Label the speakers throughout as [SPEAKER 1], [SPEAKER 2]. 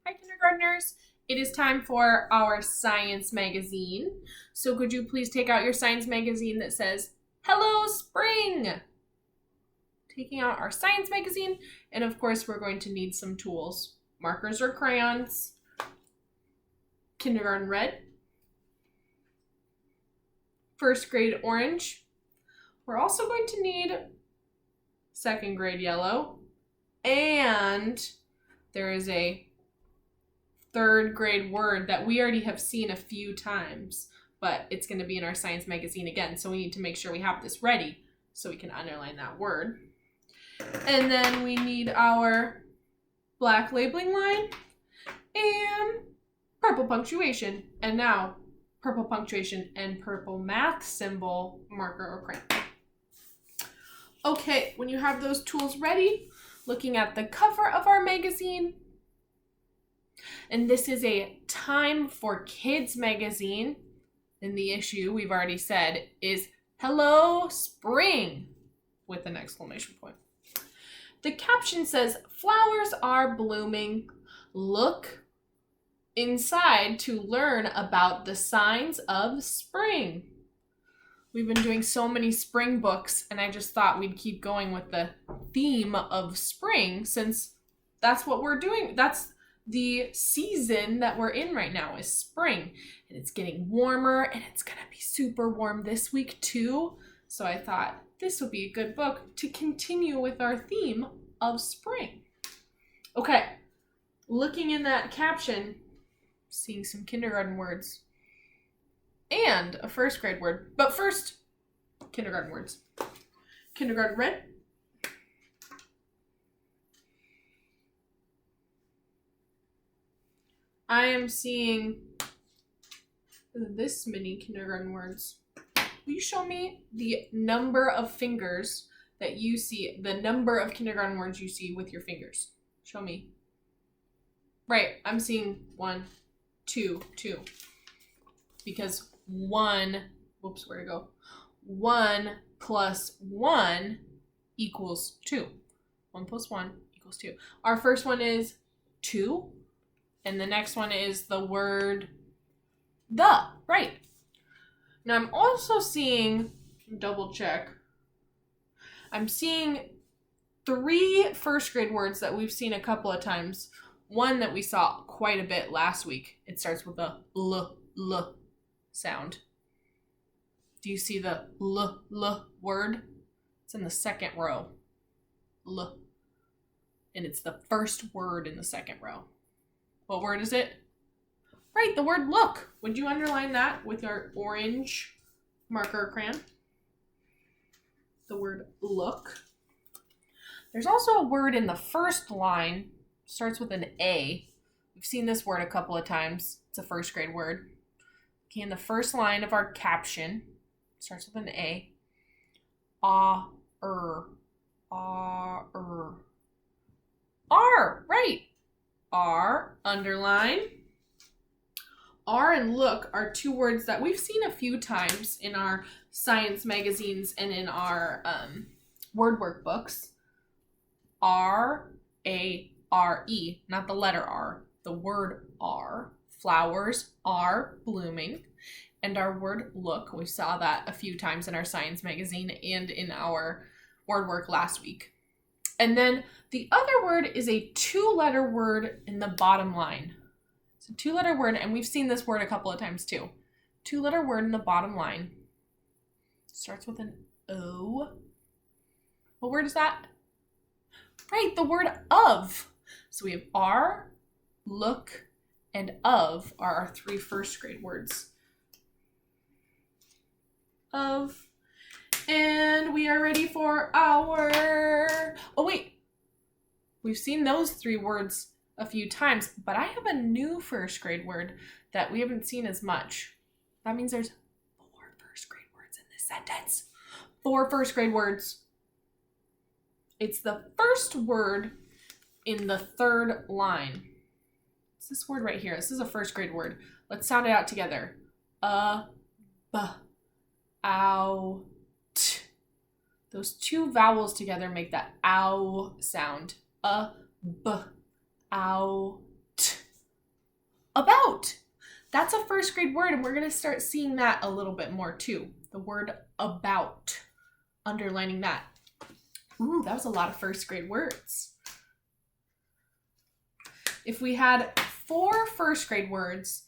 [SPEAKER 1] Hi, kindergartners. It is time for our science magazine. So could you please take out your science magazine that says, Hello, Spring? Taking out our science magazine, and of course we're going to need some tools. Markers or crayons, kindergarten red, first grade orange. We're also going to need second grade yellow, and there is a third grade word that we already have seen a few times, but it's going to be in our science magazine again. So we need to make sure we have this ready so we can underline that word. And then we need our black labeling line and purple punctuation. And now purple punctuation and purple math symbol, marker or crayon. Okay, when you have those tools ready, looking at the cover of our magazine, and this is a Time for Kids magazine, and the issue we've already said is Hello Spring with an exclamation point. The caption says, flowers are blooming. Look inside to learn about the signs of spring. We've been doing so many spring books, and I just thought we'd keep going with the theme of spring since that's what we're doing. That's the season that we're in right now is spring, and it's getting warmer, and it's gonna be super warm this week too. So I thought this would be a good book to continue with our theme of spring. Okay, looking in that caption, seeing some kindergarten words and a first grade word. But first, kindergarten words. Kindergarten red. I am seeing this many kindergarten words. Will you show me the number of fingers that you see, the number of kindergarten words you see with your fingers? Show me. Right, I'm seeing 1, 2, 2. Because 1, whoops, where'd it go? 1 plus 1 equals 2. 1 plus 1 equals 2. Our first one is 2. And the next one is the word the, right. Now I'm also seeing, double check, I'm seeing 3 first grade words that we've seen a couple of times. One that we saw quite a bit last week. It starts with a l sound. Do you see the l word? It's in the second row. L. And it's the first word in the second row. What word is it? Right, the word look. Would you underline that with your orange marker or crayon? The word look. There's also a word in the first line, starts with an A. We've seen this word a couple of times. It's a first grade word. Okay, in the first line of our caption, starts with an A. R, right. R, underline. R and look are 2 words that we've seen a few times in our science magazines and in our word workbooks. R-A-R-E, not the letter R, the word R. Flowers are blooming. And our word look, we saw that a few times in our science magazine and in our word work last week. And then the other word is a 2-letter word in the bottom line. It's a 2-letter word, and we've seen this word a couple of times too. 2-letter word in the bottom line. Starts with an O. What word is that? Right, the word of. So we have R, look, and of are our 3 first grade words. Of. And we are ready for our... Oh, wait. We've seen those 3 words a few times, but I have a new first grade word that we haven't seen as much. That means there's 4 first grade words in this sentence. 4 first grade words. It's the first word in the 3rd line. It's this word right here. This is a first grade word. Let's sound it out together. B, ow, t. Those 2 vowels together make that ow sound. B, out. About. That's a first grade word, and we're going to start seeing that a little bit more too. The word about. Underlining that. Ooh, that was a lot of first grade words. If we had 4 first grade words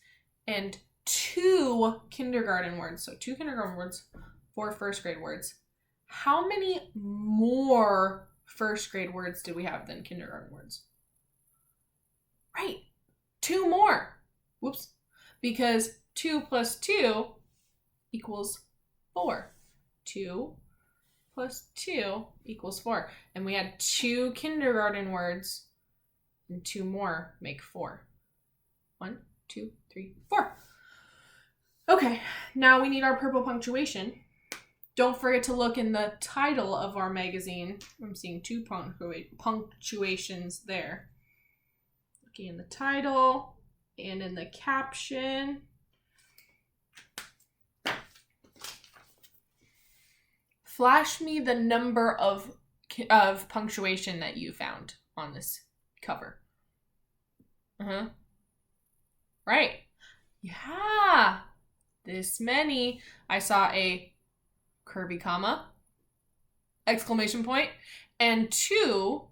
[SPEAKER 1] and 2 kindergarten words, so 2 kindergarten words, 4 first grade words, how many more first grade words did we have than kindergarten words? Right, 2 more. Whoops. Because 2 plus 2 equals 4. 2 plus 2 equals 4. And we had 2 kindergarten words, and 2 more make 4. 1, 2, 3, 4. Okay, now we need our purple punctuation. Don't forget to look in the title of our magazine. I'm seeing 2 punctuations there. Looking in the title and in the caption. Flash me the number of punctuation that you found on this cover. Right. Yeah. This many. I saw a curvy comma, exclamation point, and 2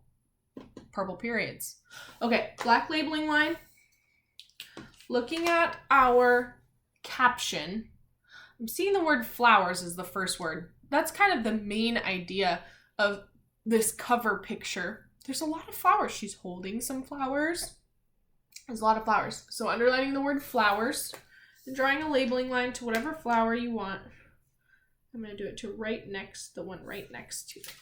[SPEAKER 1] purple periods. Okay, black labeling line. Looking at our caption, I'm seeing the word flowers as the first word. That's kind of the main idea of this cover picture. There's a lot of flowers. She's holding some flowers. There's a lot of flowers. So underlining the word flowers and drawing a labeling line to whatever flower you want. I'm going to do it to the one right next to it.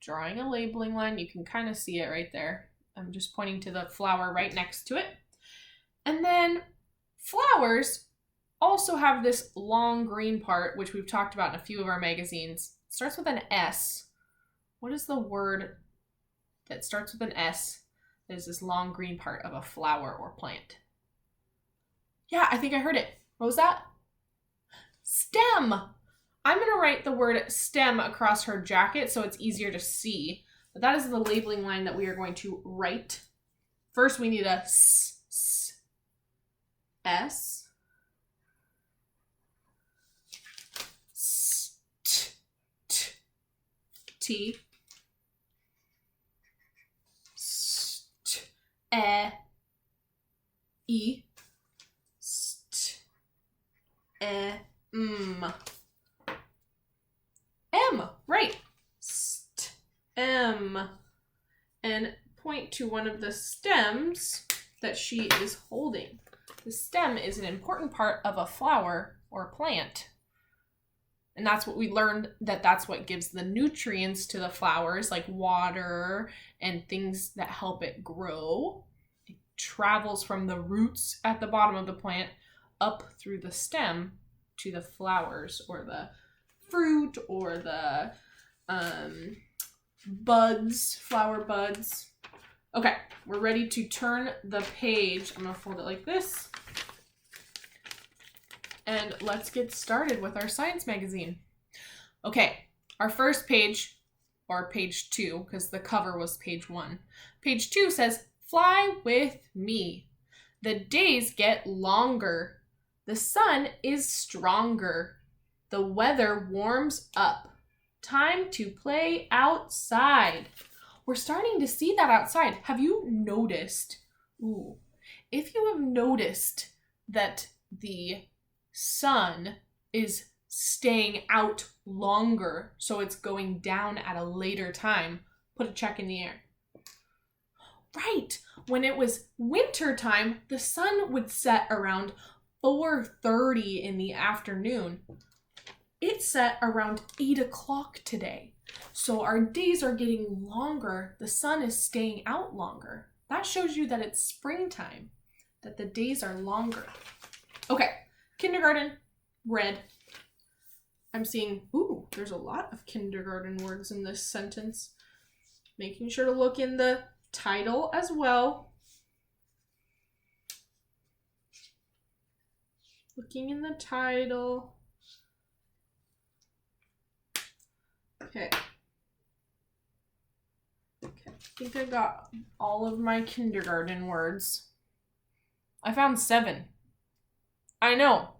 [SPEAKER 1] Drawing a labeling line. You can kind of see it right there. I'm just pointing to the flower right next to it. And then flowers also have this long green part, which we've talked about in a few of our magazines. It starts with an S. What is the word that starts with an S that is this long green part of a flower or plant? Yeah, I think I heard it. What was that? Stem. I'm going to write the word stem across her jacket so it's easier to see. But that is the labeling line that we are going to write. First, we need a S. T. St. E. St. M. M. Right. St. M. And point to one of the stems that she is holding. The stem is an important part of a flower or a plant. And that's what we learned, that's what gives the nutrients to the flowers, like water and things that help it grow. It travels from the roots at the bottom of the plant up through the stem to the flowers or the fruit or the buds, flower buds. Okay, we're ready to turn the page. I'm going to fold it like this. And let's get started with our science magazine. Okay, our first page, or page 2, because the cover was page 1. Page 2 says, "Fly with me. The days get longer. The sun is stronger. The weather warms up. Time to play outside." We're starting to see that outside. Have you noticed? If you have noticed that the sun is staying out longer, so it's going down at a later time, put a check in the air. Right. When it was winter time, the sun would set around 4:30 in the afternoon. It set around 8 o'clock today. So our days are getting longer. The sun is staying out longer. That shows you that it's springtime, that the days are longer. Okay, kindergarten, red. I'm seeing, there's a lot of kindergarten words in this sentence. Making sure to look in the title as well. Looking in the title. Okay, I think I got all of my kindergarten words. I found 7. I know.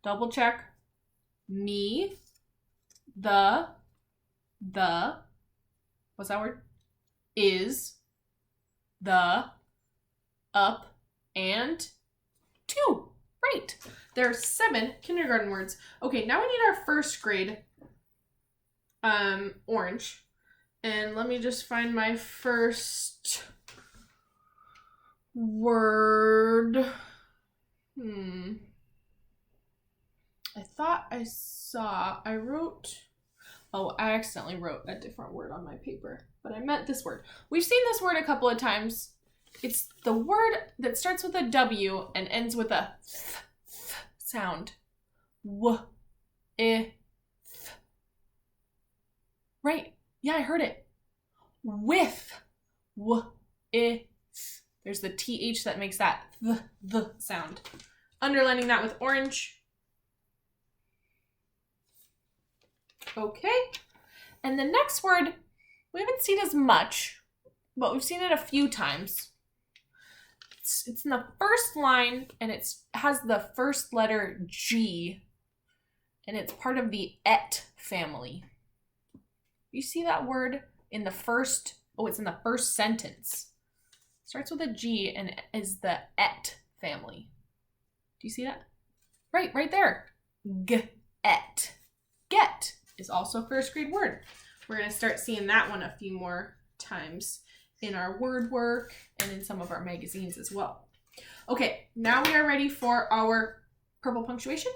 [SPEAKER 1] Double check. Me, the, what's that word? Is, the, up, and 2. Right. There are 7 kindergarten words. Okay, now we need our first grade orange. And let me just find my first word. I thought I wrote, I accidentally wrote a different word on my paper, but I meant this word. We've seen this word a couple of times. It's the word that starts with a W and ends with a th sound. Th. Right. Yeah, I heard it. With. There's the TH that makes that the sound. Underlining that with orange. Okay. And the next word, we haven't seen as much, but we've seen it a few times. It's in the first line, and it has the first letter G, and it's part of the et family. You see that word in the first, it's in the first sentence. It starts with a G and is the et family. Do you see that? Right there. Get. Get is also a first grade word. We're going to start seeing that one a few more times in our word work and in some of our magazines as well. Okay, now we are ready for our purple punctuation.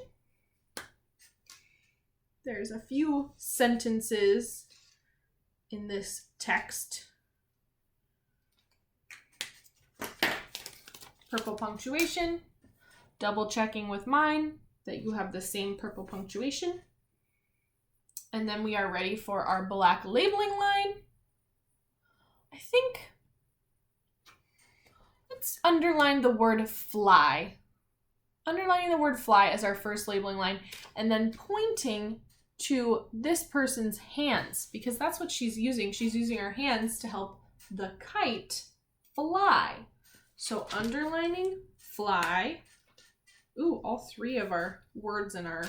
[SPEAKER 1] There's a few sentences in this text. Purple punctuation, double checking with mine that you have the same purple punctuation. And then we are ready for our black labeling line. I think let's underline the word fly. Underlining the word fly as our first labeling line, and then pointing to this person's hands, because that's what she's using. She's using her hands to help the kite fly. So underlining fly. Ooh, all 3 of our words in our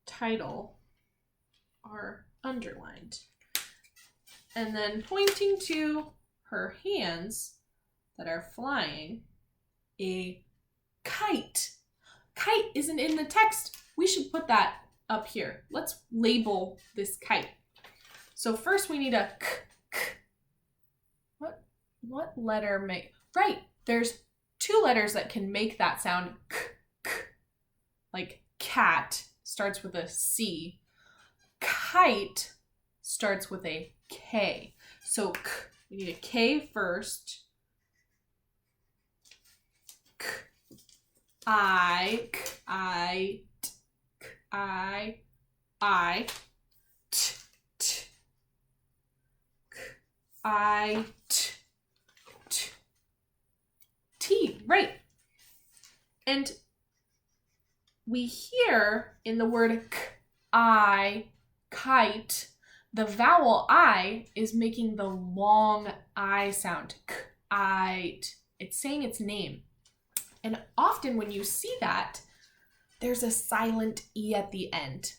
[SPEAKER 1] title are underlined. And then pointing to her hands that are flying a kite. Kite isn't in the text. We should put that up here. Let's label this kite. So first we need a k. What letter make? Right, there's 2 letters that can make that sound k. Like cat starts with a C. Kite starts with a K. So k, we need a K first. K, I, t, I, T, right. And we hear in the word kite, the vowel I is making the long I sound. Kite. It's saying its name. And often when you see that, there's a silent E at the end.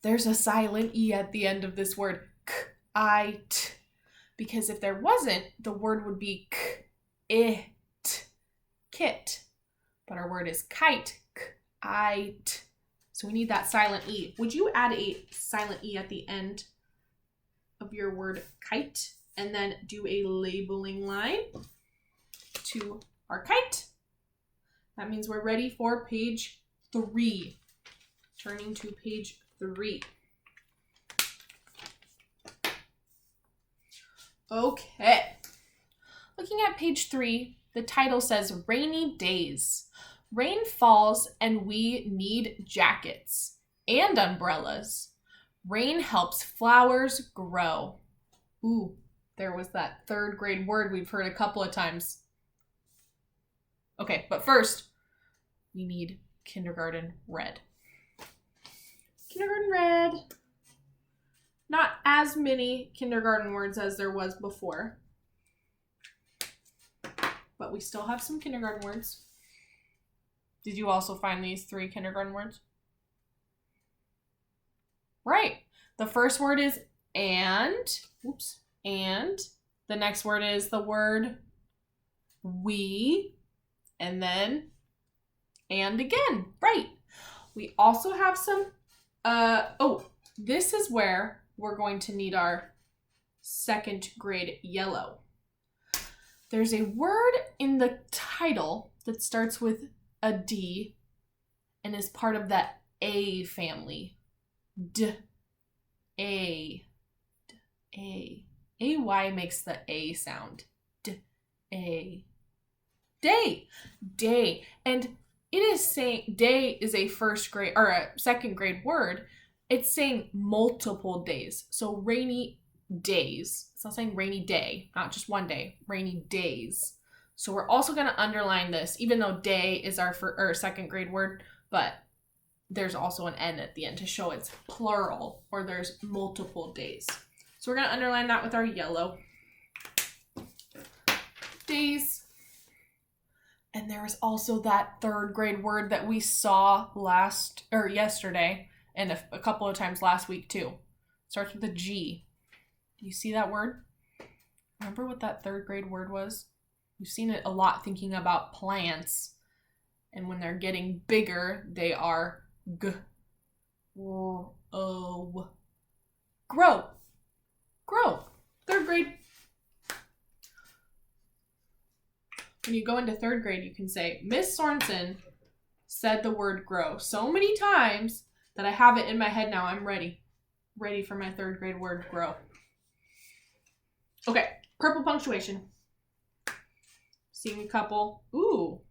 [SPEAKER 1] There's a silent E at the end of this word, kite. Because if there wasn't, the word would be kit. But our word is kite, kite. So we need that silent E. Would you add a silent E at the end of your word kite and then do a labeling line to our kite? That means we're ready for page 3. Turning to page 3. Okay. Looking at page 3, the title says Rainy Days. Rain falls and we need jackets and umbrellas. Rain helps flowers grow. Ooh, there was that 3rd grade word we've heard a couple of times. Okay, but first, we need kindergarten red. Kindergarten red. Not as many kindergarten words as there was before. But but we still have some kindergarten words. Did you also find these 3 kindergarten words? Right. The first word is and. Oops. And. The next word is the word we. And then and again. Right. We also have some, this is where we're going to need our 2nd grade yellow. There's a word in the title that starts with a D and is part of that A family. A. A-Y makes the A sound. A. Day. Day. And it is saying, day is a 1st grade or a 2nd grade word. It's saying multiple days. So rainy days. It's not saying rainy day, not just one day, rainy days. So we're also going to underline this, even though day is our 2nd grade word, but there's also an N at the end to show it's plural or there's multiple days. So we're going to underline that with our yellow. Days. And there was also that 3rd grade word that we saw yesterday and a couple of times last week too. Starts with a G. Do you see that word? Remember what that 3rd grade word was? We've seen it a lot thinking about plants. And when they're getting bigger, they are grow. Grow. 3rd grade. When you go into 3rd grade, you can say, Miss Sorensen said the word grow so many times that I have it in my head now. I'm ready. Ready for my 3rd grade word grow. Okay, purple punctuation. Seeing a couple. Ooh.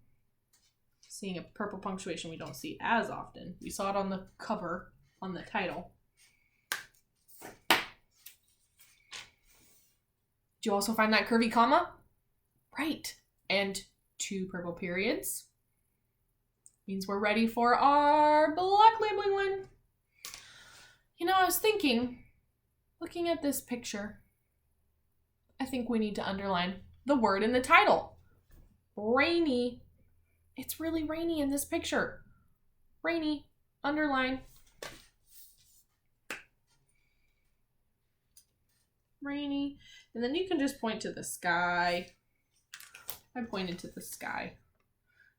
[SPEAKER 1] Seeing a purple punctuation we don't see as often. We saw it on the cover, on the title. Do you also find that curvy comma? Right. And 2 purple periods. Means we're ready for our black labeling line. You know, I was thinking, looking at this picture, I think we need to underline the word in the title. Rainy. It's really rainy in this picture. Rainy. Underline. Rainy. And then you can just point to the sky. I pointed to the sky.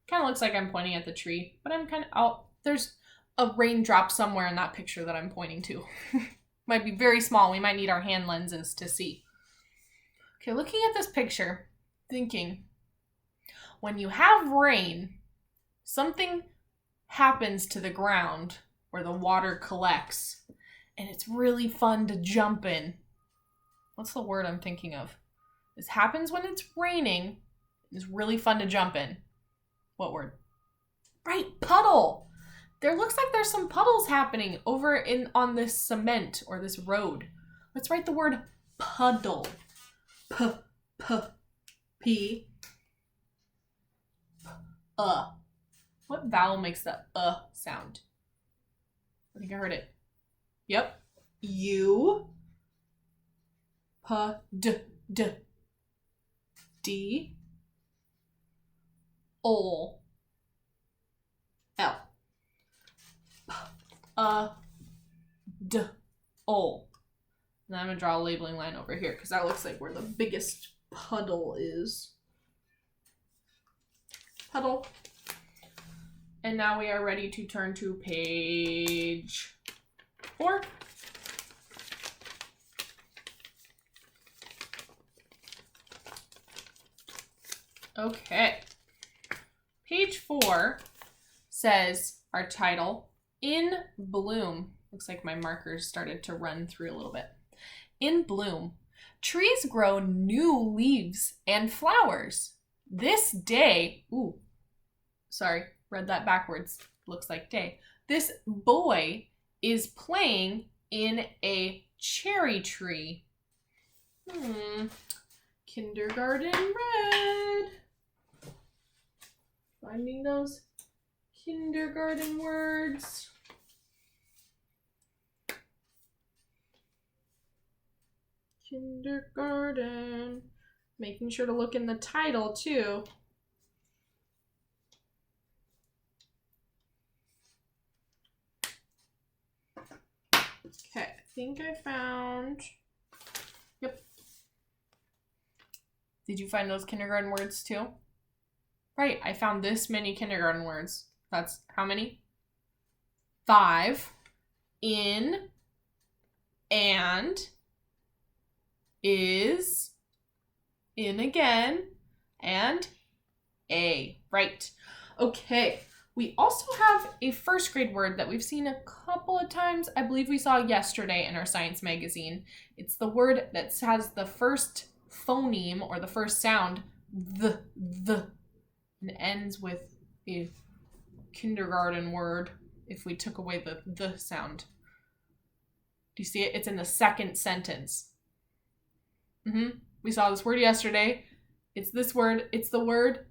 [SPEAKER 1] Kind of looks like I'm pointing at the tree, but I'm kind of, there's a raindrop somewhere in that picture that I'm pointing to. Might be very small. We might need our hand lenses to see. Okay, looking at this picture, thinking, when you have rain, something happens to the ground where the water collects, and it's really fun to jump in. What's the word I'm thinking of? This happens when it's raining. It's really fun to jump in. What word? Right, puddle. There looks like there's some puddles happening over on this cement or this road. Let's write the word puddle. P. What vowel makes the sound? I think I heard it. Yep. U. D. O. L. D. O. And I'm going to draw a labeling line over here because that looks like where the biggest puddle is. Puddle. And now we are ready to turn to page 4. Okay. Page 4 says our title, In Bloom. Looks like my markers started to run through a little bit. In bloom. Trees grow new leaves and flowers. This day, read that backwards. Looks like day. This boy is playing in a cherry tree. Kindergarten red. Finding those kindergarten words. Kindergarten. Making sure to look in the title too. Okay, I think I found, yep. Did you find those kindergarten words too? Right, I found this many kindergarten words. That's how many? 5. In, and, is, in again, and a. Right. Okay. We also have a first grade word that we've seen a couple of times. I believe we saw yesterday in our science magazine. It's the word that has the first phoneme or the first sound, the, and ends with a kindergarten word if we took away the sound. Do you see it? It's in the second sentence. We saw this word yesterday. It's this word. It's the word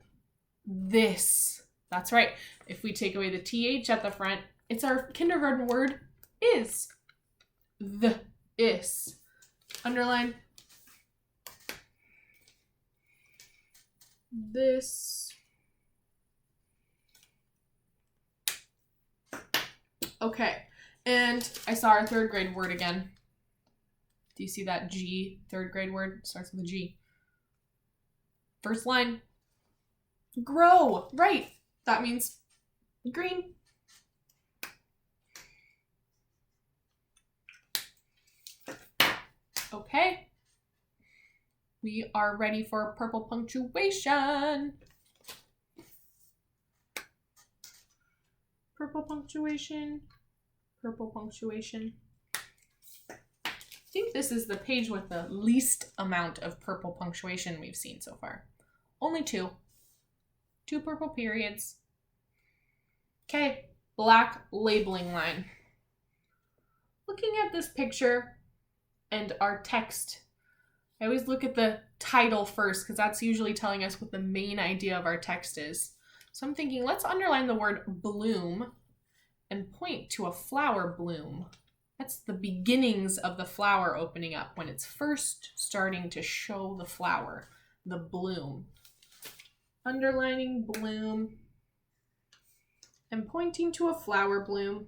[SPEAKER 1] this. That's right. If we take away the TH at the front, it's our kindergarten word is. The is. Underline. This. Okay. And I saw our third grade word again. Do you see that G, third grade word? It starts with a G. First line. Grow. Right. That means green. Okay. We are ready for purple punctuation. Purple punctuation. Purple punctuation. I think this is the page with the least amount of purple punctuation we've seen so far. Only 2. 2 purple periods. Okay, black labeling line. Looking at this picture and our text, I always look at the title first because that's usually telling us what the main idea of our text is. So I'm thinking, let's underline the word bloom and point to a flower bloom. That's the beginnings of the flower opening up when it's first starting to show the flower, the bloom. Underlining bloom and pointing to a flower bloom.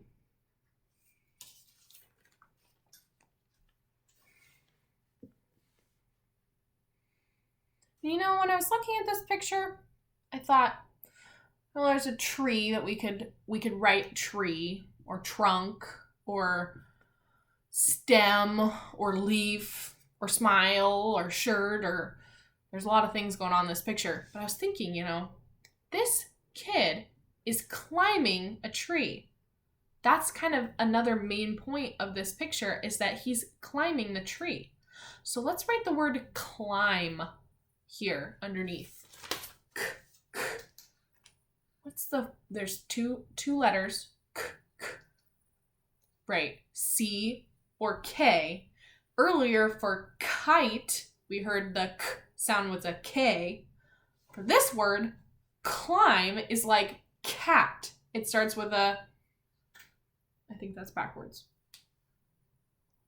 [SPEAKER 1] You know, when I was looking at this picture, I thought, well, there's a tree that we could write tree or trunk or stem or leaf or smile or shirt, or there's a lot of things going on in this picture. But I was thinking, you know, this kid is climbing a tree. That's kind of another main point of this picture, is that he's climbing the tree. So let's write the word climb here underneath. There's two letters. Right, C or K. Earlier for kite, we heard the K sound with a K. For this word, climb is like cat. It starts with a, I think that's backwards.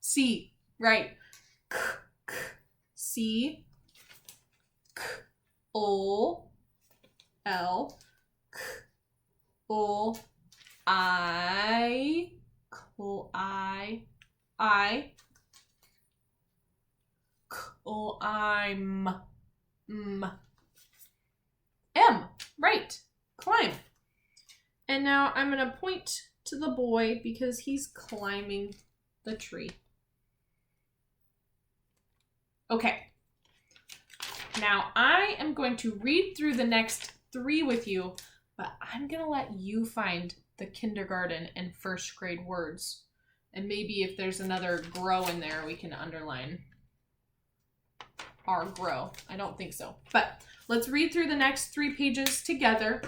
[SPEAKER 1] C, right. K, K, C, K, O, L, K, O, I, climb, M, right, climb. And now I'm going to point to the boy because he's climbing the tree. Okay. Now I am going to read through the next 3 with you, but I'm going to let you find the kindergarten and first grade words. And maybe if there's another grow in there, we can underline our grow. I don't think so. But let's read through the next 3 pages together.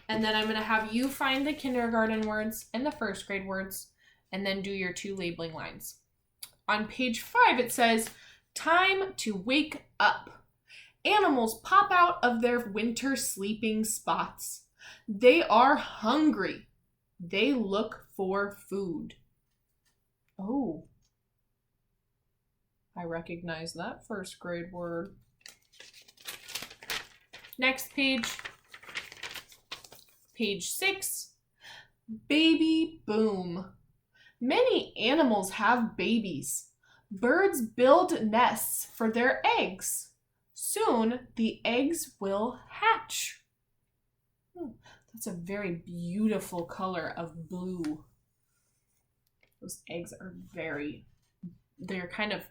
[SPEAKER 1] And then I'm going to have you find the kindergarten words and the first grade words, and then do your 2 labeling lines. On page 5, it says, time to wake up. Animals pop out of their winter sleeping spots. They are hungry. They look for food. Oh, I recognize that first grade word. Next page, page 6, baby boom. Many animals have babies. Birds build nests for their eggs. Soon the eggs will hatch. That's a very beautiful color of blue. Those eggs are they're kind of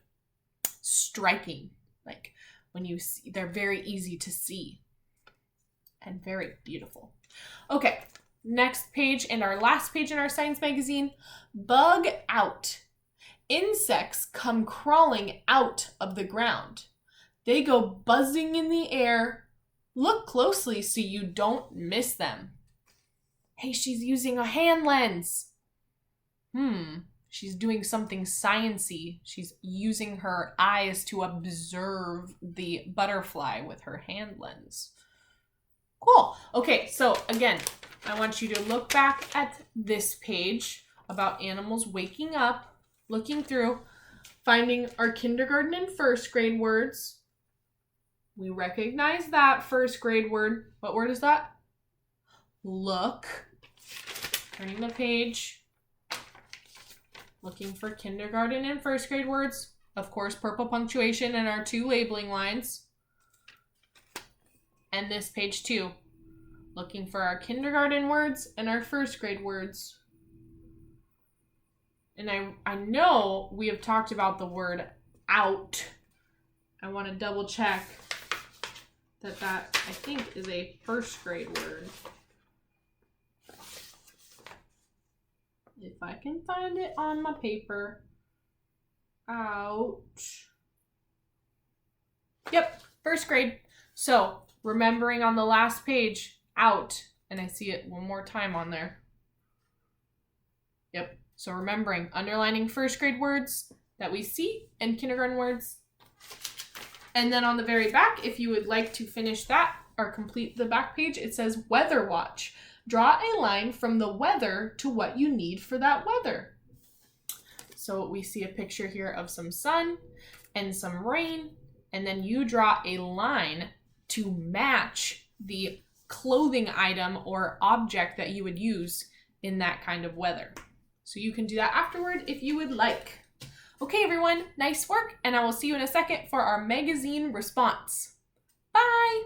[SPEAKER 1] striking. Like when you see, they're very easy to see and very beautiful. Okay, next page and our last page in our science magazine. Bug out. Insects come crawling out of the ground. They go buzzing in the air. Look closely so you don't miss them. Hey, she's using a hand lens. She's doing something science-y. She's using her eyes to observe the butterfly with her hand lens. Cool. Okay, so again, I want you to look back at this page about animals waking up, looking through, finding our kindergarten and first grade words. We recognize that first grade word. What word is that? Look. Turning the page. Looking for kindergarten and first grade words. Of course, purple punctuation and our 2 labeling lines. And this page too. Looking for our kindergarten words and our first grade words. And I know we have talked about the word out. I want to double check that I think is a first grade word. If I can find it on my paper. Out. Yep, first grade. So, remembering on the last page, out. And I see it one more time on there. Yep, so remembering, underlining first grade words that we see and kindergarten words. And then on the very back, if you would like to finish that or complete the back page, it says weather watch. Draw a line from the weather to what you need for that weather. So we see a picture here of some sun and some rain, and then you draw a line to match the clothing item or object that you would use in that kind of weather. So you can do that afterward if you would like. Okay, everyone, nice work, and I will see you in a second for our magazine response. Bye!